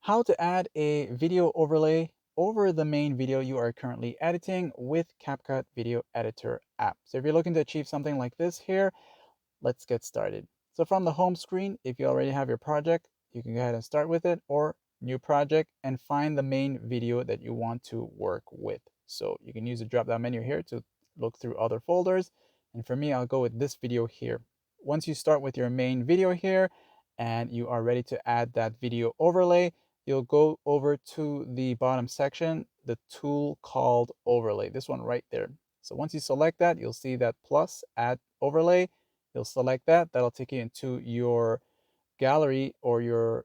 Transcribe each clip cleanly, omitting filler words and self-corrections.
How to add a video overlay over the main video you are currently editing with CapCut Video Editor app. So if you're looking to achieve something like this here, let's get started. So from the home screen, if you already have your project, you can go ahead and start with it, or new project, and find the main video that you want to work with. So you can use the drop down menu here to look through other folders. And for me, I'll go with this video here. Once you start with your main video here and you are ready to add that video overlay, you'll go over to the bottom section, the tool called overlay, this one right there. So once you select that, you'll see that plus add overlay. You'll select that. That'll take you into your gallery or your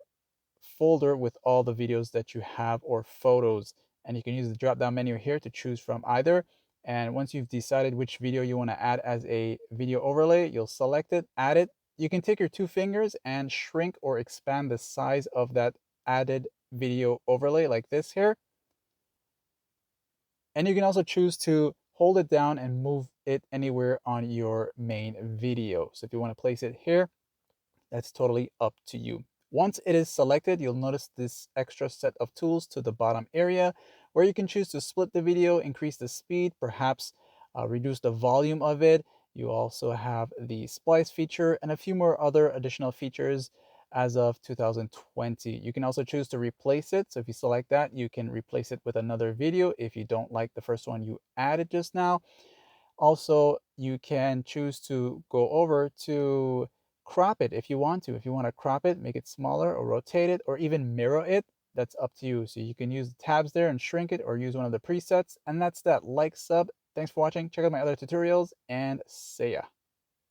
folder with all the videos that you have or photos. And you can use the drop down menu here to choose from either. And once you've decided which video you want to add as a video overlay, you'll select it, add it. You can take your two fingers and shrink or expand the size of that added video overlay like this here. And you can also choose to hold it down and move it anywhere on your main video. So if you want to place it here, that's totally up to you. Once it is selected, you'll notice this extra set of tools to the bottom area where you can choose to split the video, increase the speed, perhaps reduce the volume of it. You also have the splice feature and a few more other additional features as of 2020. You can also choose to replace it. So if you select that, you can replace it with another video if you don't like the first one you added just now. Also, you can choose to go over to crop it if you want to. If you want to crop it, make it smaller or rotate it or even mirror it, that's up to you. So you can use the tabs there and shrink it or use one of the presets. And that's that. Like, sub. Thanks for watching. Check out my other tutorials and see ya.